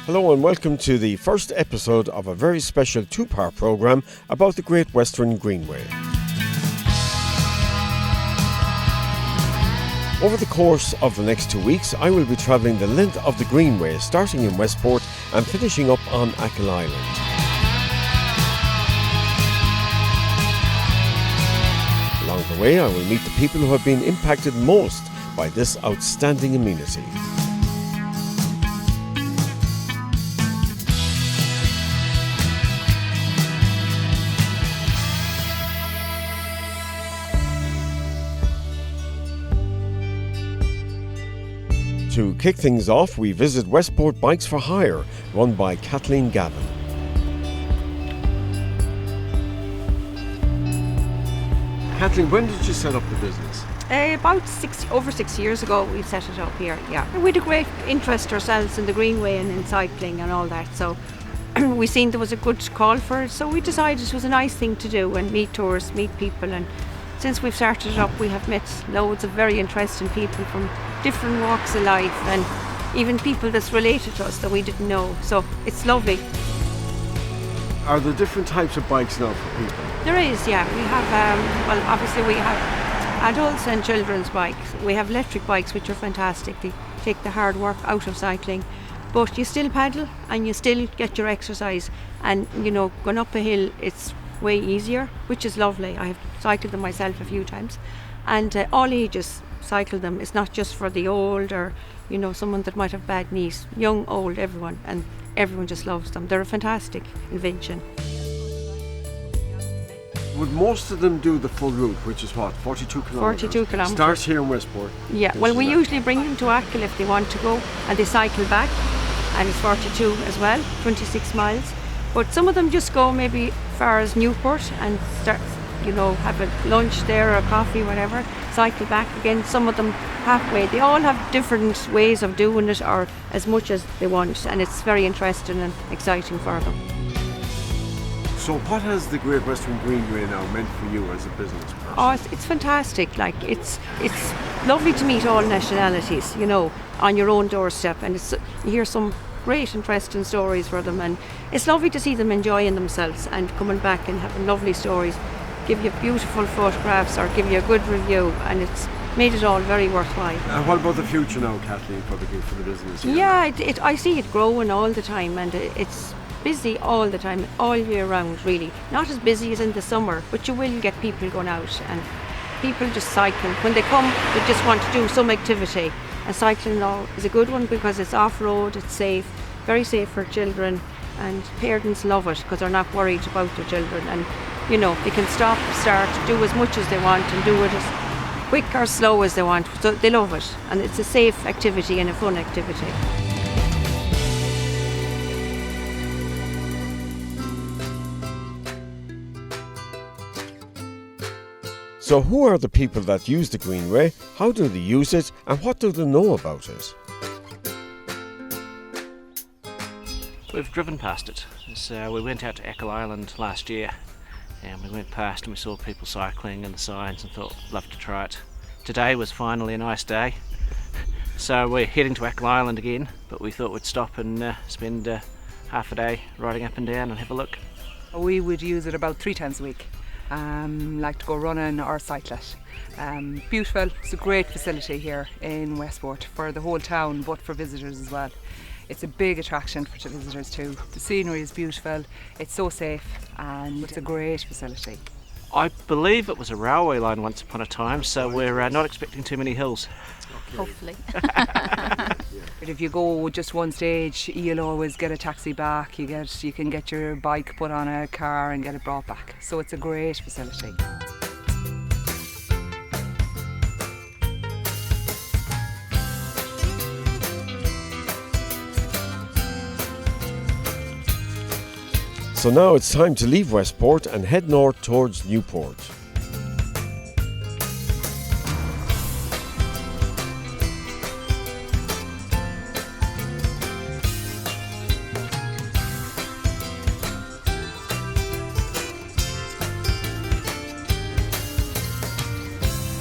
Hello and welcome to the first episode of a very special two-part programme about the Great Western Greenway. Over the course of the next 2 weeks, I will be travelling the length of the Greenway, starting in Westport and finishing up on Achill Island. Along the way, I will meet the people who have been impacted most by this outstanding amenity. To kick things off, we visit Westport Bikes for Hire, run by Kathleen Gavin. Kathleen, when did you set up the business? About over 6 years ago we set it up here, yeah. We had a great interest ourselves in the Greenway and in cycling and all that, so we seen there was a good call for it, so we decided it was a nice thing to do and meet tourists, meet people, and since we've started it up we have met loads of very interesting people from different walks of life and even people that's related to us that we didn't know, so it's lovely. Are there different types of bikes now for people? There is, yeah. We have, obviously we have adults and children's bikes. We have electric bikes which are fantastic. They take the hard work out of cycling, but you still pedal and you still get your exercise, and you know, going up a hill it's way easier, which is lovely. I have cycled them myself a few times, and all ages cycle them. It's not just for the old or, you know, someone that might have bad knees. Young, old, everyone, and everyone just loves them. They're a fantastic invention. Would most of them do the full route, which is what, 42 kilometres? 42 kilometres. Starts here in Westport. Yeah, well we usually bring them to Achill if they want to go, and they cycle back, and it's 42 as well, 26 miles. But some of them just go maybe as far as Newport and start, you know, have a lunch there or a coffee, whatever, cycle back again. Some of them halfway. They all have different ways of doing it, or as much as they want, and it's very interesting and exciting for them. So what has the Great Western Greenway now meant for you as a business person? Oh, it's fantastic. Like it's lovely to meet all nationalities, you know, on your own doorstep, and you hear some great interesting stories for them, and it's lovely to see them enjoying themselves and coming back and having lovely stories, give you beautiful photographs or give you a good review, and it's made it all very worthwhile. And what about the future now, Kathleen, for the business? Yeah, I see it growing all the time, and it's busy all the time, all year round really. Not as busy as in the summer, but you will get people going out, and people just cycle. When they come, they just want to do some activity, and cycling now is a good one because it's off-road, it's safe, very safe for children, and parents love it because they're not worried about their children, and you know, they can stop, start, do as much as they want and do it as quick or slow as they want, so they love it, and it's a safe activity and a fun activity. So who are the people that use the Greenway, how do they use it, and what do they know about it? We've driven past it. We went out to Achill Island last year, and we went past and we saw people cycling and the signs and thought, love to try it. Today was finally a nice day, so we're heading to Achill Island again, but we thought we'd stop and spend half a day riding up and down and have a look. We would use it about 3 times a week. Like to go running or cycle it. Beautiful, it's a great facility here in Westport for the whole town, but for visitors as well. It's a big attraction for visitors too. The scenery is beautiful, it's so safe, and it's a great facility. I believe it was a railway line once upon a time, so we're not expecting too many hills. Hopefully. But if you go just one stage, you'll always get a taxi back. You can get your bike put on a car and get it brought back. So it's a great facility. So now it's time to leave Westport and head north towards Newport.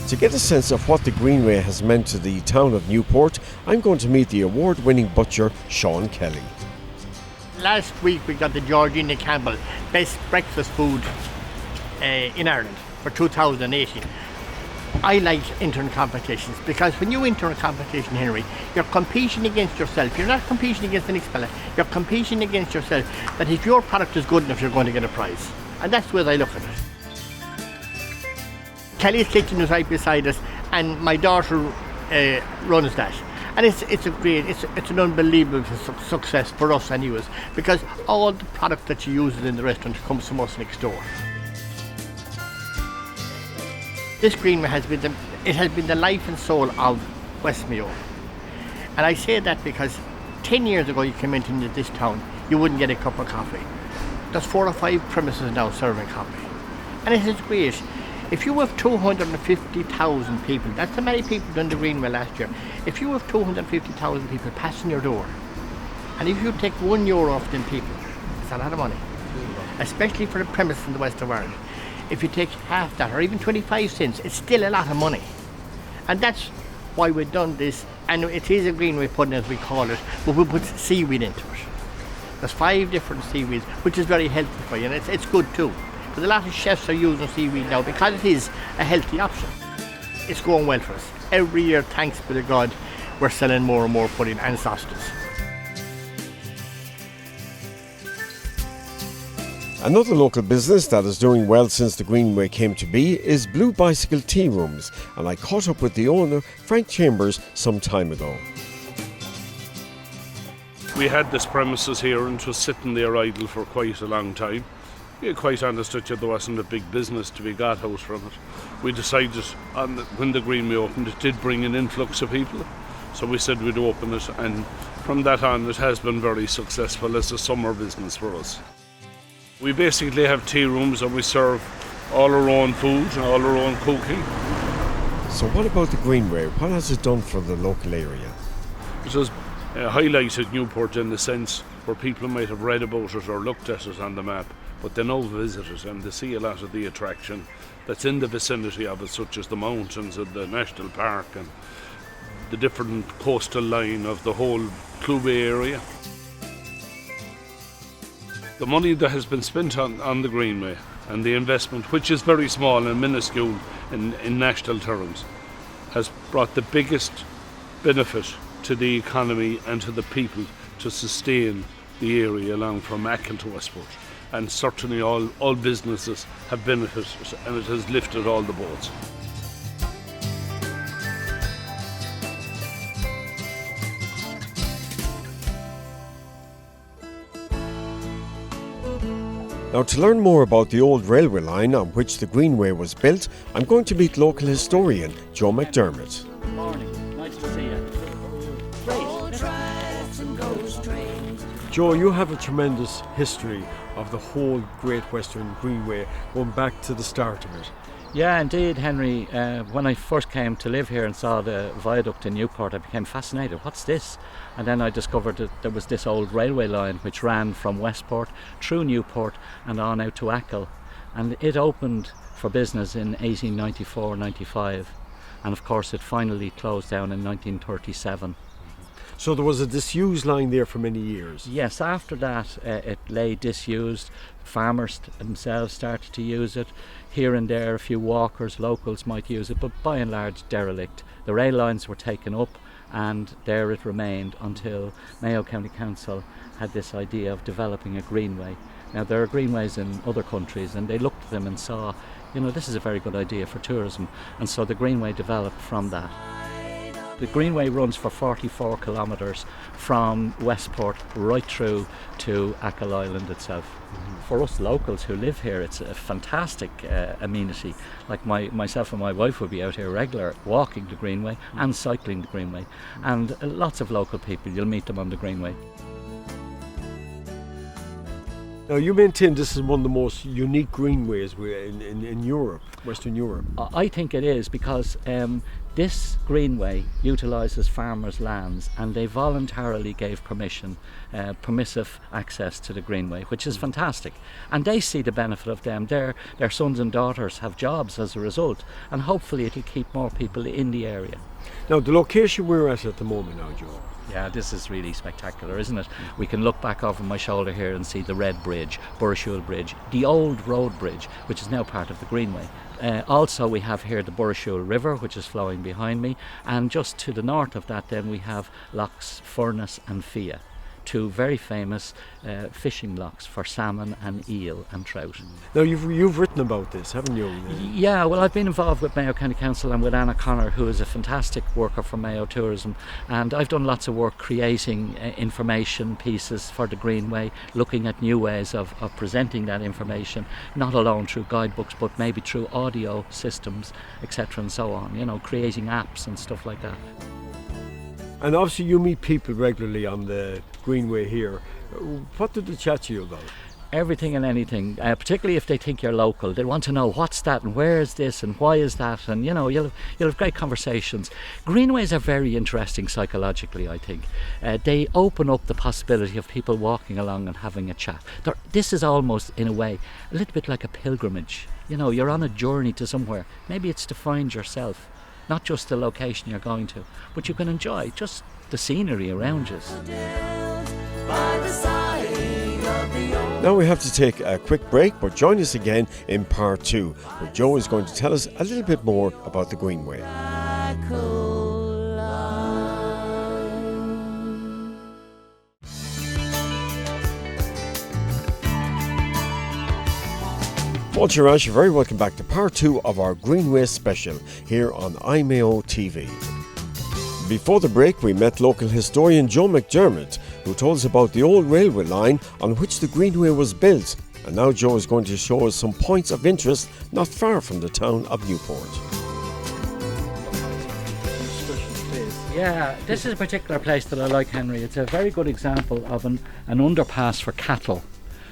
To get a sense of what the Greenway has meant to the town of Newport, I'm going to meet the award-winning butcher Sean Kelly. Last week we got the Georgina Campbell Best Breakfast Food in Ireland for 2018. I like entering competitions because when you enter a competition, Henry, you're competing against yourself. You're not competing against the next fella. You're competing against yourself. That if your product is good enough, you're going to get a prize. And that's the way I look at it. Kelly's Kitchen is right beside us, and my daughter runs that. And it's an unbelievable success for us anyways, because all the product that she uses in the restaurant comes from us next door. This Greenway has been the life and soul of West Mayo. And I say that because 10 years ago you came into this town, you wouldn't get a cup of coffee. There's 4 or 5 premises now serving coffee. And it is great. If you have 250,000 people, that's how many people done the Greenway last year. If you have 250,000 people passing your door, and if you take €1 off them people, it's a lot of money. Especially for a premise in the west of Ireland. If you take half that, or even 25 cents, it's still a lot of money. And that's why we've done this. And it is a Greenway pudding, as we call it, but we put seaweed into it. There's 5 different seaweeds, which is very healthy for you, and it's good too. Because a lot of chefs are using seaweed now because it is a healthy option. It's going well for us. Every year, thanks be to God, we're selling more and more pudding and sausages. Another local business that is doing well since the Greenway came to be is Blue Bicycle Tea Rooms, and I caught up with the owner, Frank Chambers, some time ago. We had this premises here and it was sitting there idle for quite a long time. Yeah, quite honest with you, there wasn't a big business to be got out from it. We decided when the Greenway opened, it did bring an influx of people, so we said we'd open it, and from that on it has been very successful as a summer business for us. We basically have tea rooms and we serve all our own food and all our own cooking. So what about the Greenway? What has it done for the local area? It has highlighted Newport in the sense where people might have read about it or looked at it on the map, but they now visit it and they see a lot of the attraction that's in the vicinity of it, such as the mountains and the national park and the different coastal line of the whole Clube area. The money that has been spent on the Greenway and the investment, which is very small and minuscule in national terms, has brought the biggest benefit to the economy and to the people to sustain the area along from Achill to Westport. And certainly all businesses have benefited, and it has lifted all the boats. Now, to learn more about the old railway line on which the Greenway was built, I'm going to meet local historian Joe McDermott. Good morning, nice to see you. Joe, you have a tremendous history of the whole Great Western Greenway, going back to the start of it. Yeah, indeed, Henry. When I first came to live here and saw the viaduct in Newport, I became fascinated. What's this? And then I discovered that there was this old railway line which ran from Westport through Newport and on out to Achill. And it opened for business in 1894-95. And of course it finally closed down in 1937. So there was a disused line there for many years. Yes, after that it lay disused. Farmers themselves started to use it. Here and there a few walkers, locals might use it, but by and large derelict. The rail lines were taken up and there it remained until Mayo County Council had this idea of developing a greenway. Now there are greenways in other countries and they looked at them and saw, this is a very good idea for tourism, and so the greenway developed from that. The Greenway runs for 44 kilometres from Westport right through to Achill Island itself. For us locals who live here, it's a fantastic amenity. Like myself and my wife would be out here regular, walking the Greenway and cycling the Greenway. And lots of local people, you'll meet them on the Greenway. Now, you maintain this is one of the most unique greenways in Europe, Western Europe. I think it is because this greenway utilises farmers' lands and they voluntarily gave permissive access to the greenway, which is fantastic. And they see the benefit of them. Their sons and daughters have jobs as a result, and hopefully it'll keep more people in the area. Now, the location we're at the moment now, Joe, Yeah, this is really spectacular, isn't it? We can look back over my shoulder here and see the Red Bridge, Achill Bridge, the old road bridge, which is now part of the Greenway. Also we have here the Achill River, which is flowing behind me, and just to the north of that then we have Lochs Furness and Fia, two very famous fishing lochs for salmon and eel and trout. Now you've written about this, haven't you? Yeah, well, I've been involved with Mayo County Council and with Anna Connor, who is a fantastic worker for Mayo Tourism, and I've done lots of work creating information pieces for the Greenway, looking at new ways of presenting that information, not alone through guidebooks but maybe through audio systems, etc. and so on, you know, creating apps and stuff like that. And obviously you meet people regularly on the Greenway here. What did they chat to you about? Everything and anything, particularly if they think you're local. They want to know what's that and where is this and why is that, and you know, you'll have great conversations. Greenways are very interesting psychologically, I think. They open up the possibility of people walking along and having a chat. This is almost, in a way, a little bit like a pilgrimage. You know, you're on a journey to somewhere. Maybe it's to find yourself, not just the location you're going to, but you can enjoy just the scenery around you. Now we have to take a quick break, but join us again in part 2, where Joe is going to tell us a little bit more about the Greenway. Paul Chirash, you're very welcome back to part 2 of our Greenway special here on iMayo TV. Before the break, we met local historian Joe McDermott, who told us about the old railway line on which the Greenway was built. And now Joe is going to show us some points of interest not far from the town of Newport. Yeah, this is a particular place that I like, Henry. It's a very good example of an underpass for cattle.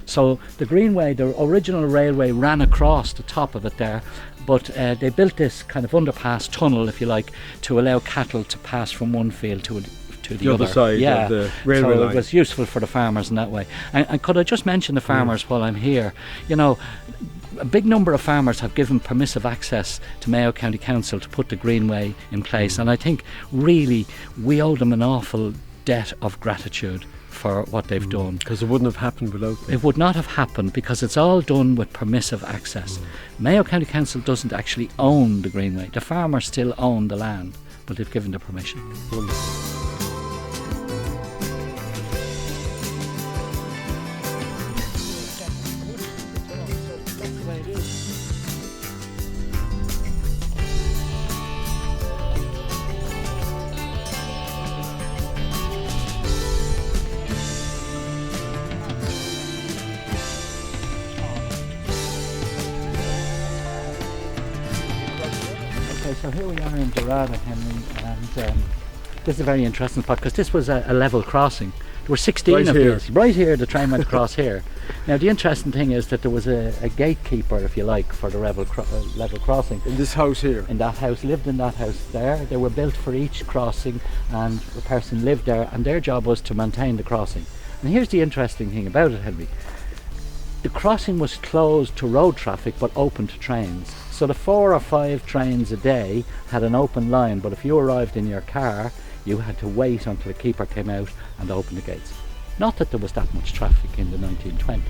So the Greenway, the original railway, ran across the top of it there, but they built this kind of underpass tunnel, if you like, to allow cattle to pass from one field to the other side of the railway line. So it was useful for the farmers in that way. And could I just mention the farmers while I'm here? You know, a big number of farmers have given permissive access to Mayo County Council to put the Greenway in place, and I think really we owe them an awful debt of gratitude for what they've done. Because it wouldn't have happened without them. It would not have happened because it's all done with permissive access. Mayo County Council doesn't actually own the Greenway. The farmers still own the land, but they've given the permission. Wonderful. So here we are in Dorada, Henry, and this is a very interesting spot because this was a level crossing. There were 16 right of here. these. Right here, the train went across here. Now the interesting thing is that there was a gatekeeper, if you like, for the level crossing. In this house here? In that house, lived in that house there. They were built for each crossing and the person lived there, and their job was to maintain the crossing. And here's the interesting thing about it, Henry. The crossing was closed to road traffic but open to trains. So the 4 or 5 trains a day had an open line, but if you arrived in your car, you had to wait until the keeper came out and opened the gates. Not that there was that much traffic in the 1920s.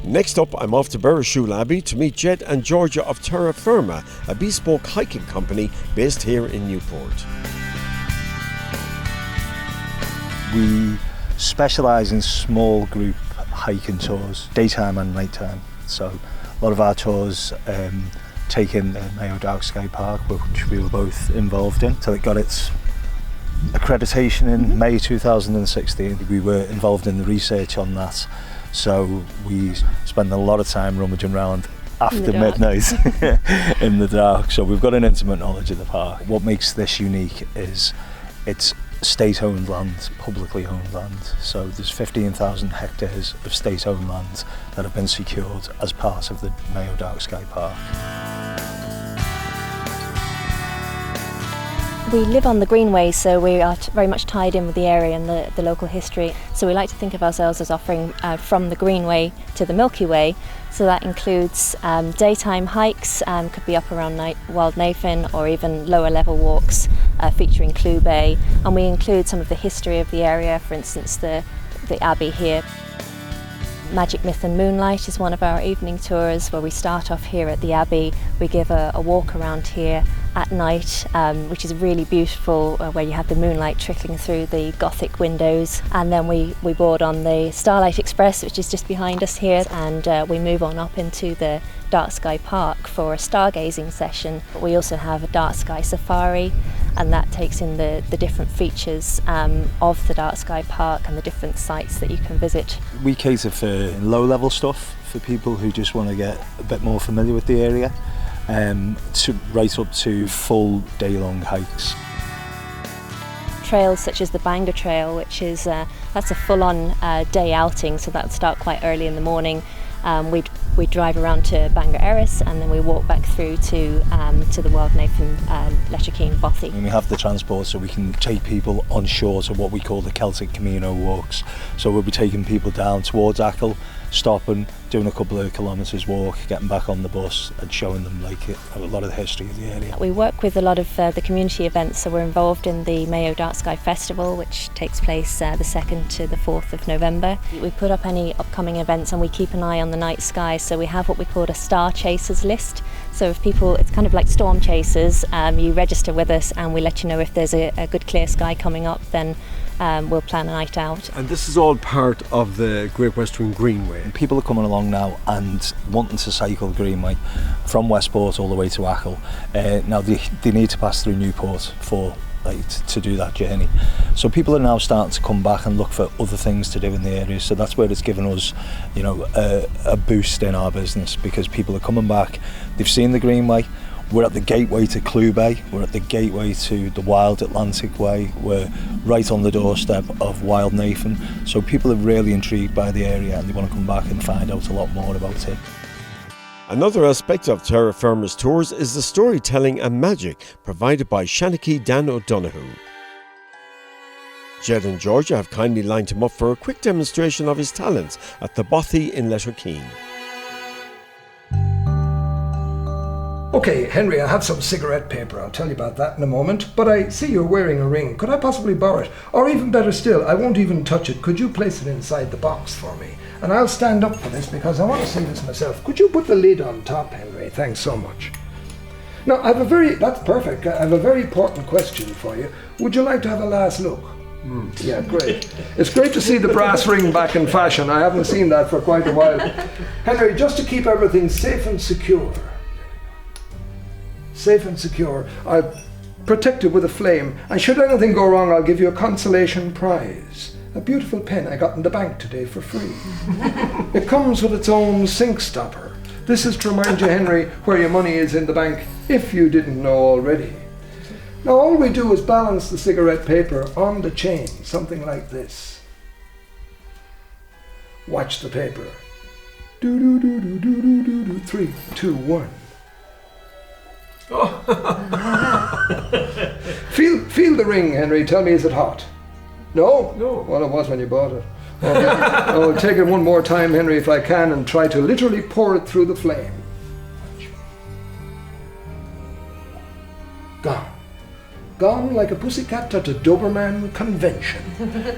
Next up, I'm off to Achill Abbey to meet Jed and Georgia of Terra Firma, a bespoke hiking company based here in Newport. We specialise in small group hiking tours, daytime and nighttime. So a lot of our tours take in the Mayo Dark Sky Park, which we were both involved in, till it got its accreditation in May 2016. We were involved in the research on that, so we spend a lot of time rummaging around after midnight in the dark. So we've got an intimate knowledge of the park. What makes this unique is it's state-owned land, publicly owned land. So there's 15,000 hectares of state-owned land that have been secured as part of the Mayo Dark Sky Park. We live on the Greenway, so we are very much tied in with the area and the local history. So we like to think of ourselves as offering from the Greenway to the Milky Way, So that includes daytime hikes, could be up around Wild Nathan, or even lower level walks featuring Clew Bay. And we include some of the history of the area, for instance the Abbey here. Magic Myth and Moonlight is one of our evening tours where we start off here at the Abbey. We give a walk around here at night, which is really beautiful, where you have the moonlight trickling through the Gothic windows. And then we board on the Starlight Express, which is just behind us here, and we move on up into the Dark Sky Park for a stargazing session. We also have a Dark Sky Safari, and that takes in the different features of the Dark Sky Park and the different sites that you can visit. We cater for low-level stuff for people who just want to get a bit more familiar with the area, right up to full day-long hikes. Trails such as the Bangor Trail, which is that's a full-on day outing, so that would start quite early in the morning. We'd drive around to Bangor Erris, and then we walk back through to the Wild Nathan, Letterkenny, Bothy. And we have the transport, so we can take people on shore to what we call the Celtic Camino walks. So we'll be taking people down towards Achill, stopping, doing a couple of kilometres walk, getting back on the bus and showing them a lot of the history of the area. We work with a lot of the community events, so we're involved in the Mayo Dark Sky Festival, which takes place the 2nd to the 4th of November. We put up any upcoming events and we keep an eye on the night sky, so we have what we call a Star Chasers list. So if people, it's kind of like Storm Chasers, you register with us and we let you know if there's a good clear sky coming up, then we'll plan a night out. And this is all part of the Great Western Greenway. People are coming along now and wanting to cycle Greenway from Westport all the way to Achill. Now they need to pass through Newport to do that journey. So people are now starting to come back and look for other things to do in the area. So that's where it's given us, a boost in our business, because people are coming back. They've seen the Greenway. We're at the gateway to Clew Bay, we're at the gateway to the Wild Atlantic Way, we're right on the doorstep of Wild Nathan. So people are really intrigued by the area and they want to come back and find out a lot more about it. Another aspect of Terra Firma's tours is the storytelling and magic provided by Shanachie Dan O'Donoghue. Jed and Georgia have kindly lined him up for a quick demonstration of his talents at the Bothy in Letterkenny. Okay, Henry, I have some cigarette paper. I'll tell you about that in a moment. But I see you're wearing a ring. Could I possibly borrow it? Or even better still, I won't even touch it. Could you place it inside the box for me? And I'll stand up for this because I want to see this myself. Could you put the lid on top, Henry? Thanks so much. Now, that's perfect. I have a very important question for you. Would you like to have a last look? Yeah, great. It's great to see the brass ring back in fashion. I haven't seen that for quite a while. Henry, just to keep everything safe and secure. Safe and secure. I'll protect it with a flame, and should anything go wrong, I'll give you a consolation prize. A beautiful pen I got in the bank today for free. It comes with its own sink stopper. This is to remind you, Henry, where your money is in the bank, if you didn't know already. Now all we do is balance the cigarette paper on the chain, something like this. Watch the paper. Do do do do do do do do. 3, 2, 1. Feel the ring, Henry. Tell me, is it hot? No? No. Well, it was when you bought it. Okay. I'll take it one more time, Henry, if I can, and try to literally pour it through the flame. Gone. Gone like a pussycat at a Doberman convention.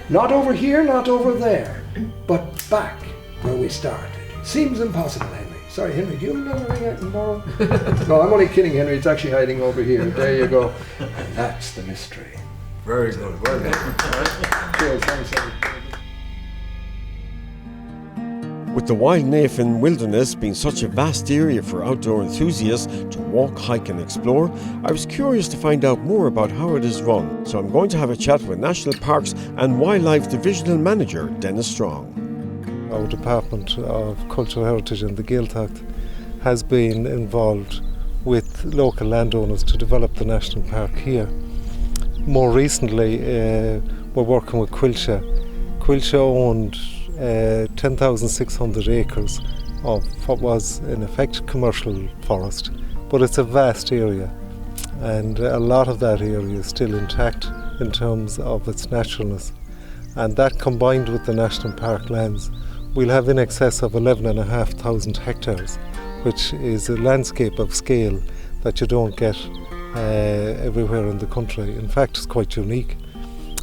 Not over here, not over there, but back where we started. Seems impossible, Henry. Sorry, Henry, do you have another ring I can borrow? No, I'm only kidding, Henry. It's actually hiding over here. There you go. And that's the mystery. Very good, well done. Cheers, thanks, Henry. With the Wild Nathan Wilderness being such a vast area for outdoor enthusiasts to walk, hike and explore, I was curious to find out more about how it is run. So I'm going to have a chat with National Parks and Wildlife Divisional Manager Dennis Strong. Our Department of Cultural Heritage and the Gaeltacht has been involved with local landowners to develop the National Park here. More recently, we're working with Quilsha. Quilsha owned 10,600 acres of what was in effect commercial forest, but it's a vast area, and a lot of that area is still intact in terms of its naturalness. And that, combined with the National Park lands, we'll have in excess of 11,500 hectares, which is a landscape of scale that you don't get everywhere in the country. In fact, it's quite unique.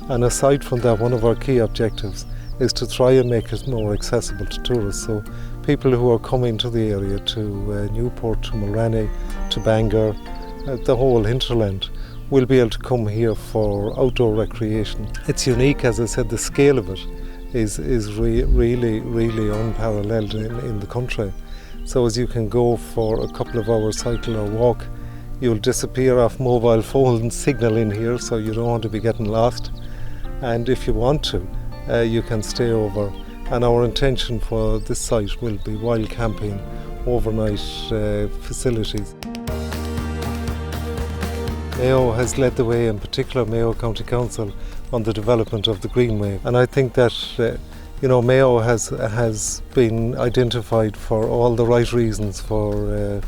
And aside from that, one of our key objectives is to try and make it more accessible to tourists. So people who are coming to the area, to Newport, to Mulranny, to Bangor, the whole hinterland, will be able to come here for outdoor recreation. It's unique, as I said, the scale of it is really unparalleled in the country. So as you can go for a couple of hours cycle or walk, you'll disappear off mobile phone signal in here, so you don't want to be getting lost. And if you want to, you can stay over. And our intention for this site will be wild camping, overnight facilities. Mayo has led the way, in particular Mayo County Council, on the development of the Greenway. And I think that Mayo has been identified for all the right reasons for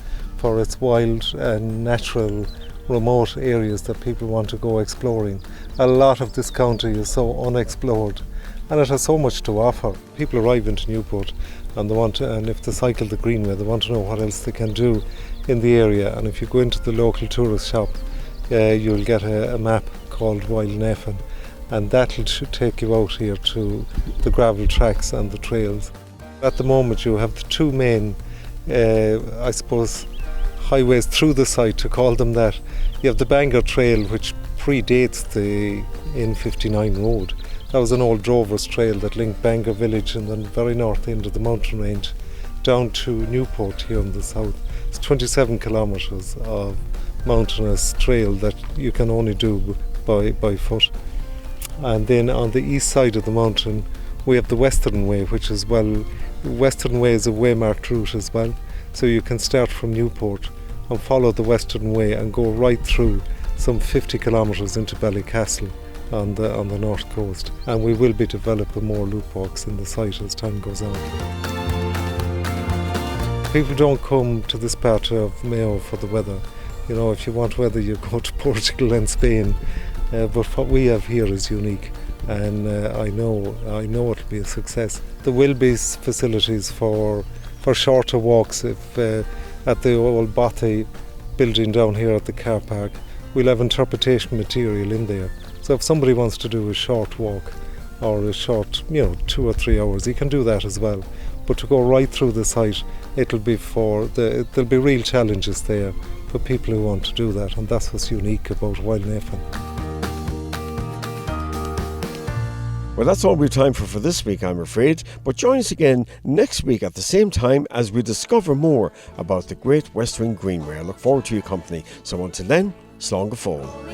its wild and natural remote areas that people want to go exploring. A lot of this county is so unexplored, and it has so much to offer. People arrive into Newport and if they cycle the Greenway, they want to know what else they can do in the area. And if you go into the local tourist shop, you'll get a map called Wild Nathan, and that should take you out here to the gravel tracks and the trails. At the moment you have the two main, highways through the site, to call them that. You have the Bangor Trail, which predates the N59 road. That was an old drovers trail that linked Bangor village and the very north end of the mountain range down to Newport here in the south. It's 27 kilometres of mountainous trail that you can only do by foot. And then on the east side of the mountain we have the Western Way, which is Western Way is a waymarked route as well. So you can start from Newport and follow the Western Way and go right through some 50 kilometres into Ballycastle on the north coast. And we will be developing more loop walks in the site as time goes on. People don't come to this part of Mayo for the weather. If you want weather, you go to Portugal and Spain. But what we have here is unique, and I know it'll be a success. There will be facilities for shorter walks. If at the old Bothy building down here at the car park, we'll have interpretation material in there. So if somebody wants to do a short walk or a short, 2 or 3 hours, he can do that as well. But to go right through the site, there'll be real challenges there for people who want to do that, and that's what's unique about Wild Nathan. Well, that's all we've time for this week, I'm afraid. But join us again next week at the same time as we discover more about the Great Western Greenway. I look forward to your company. So until then, slán go fóill.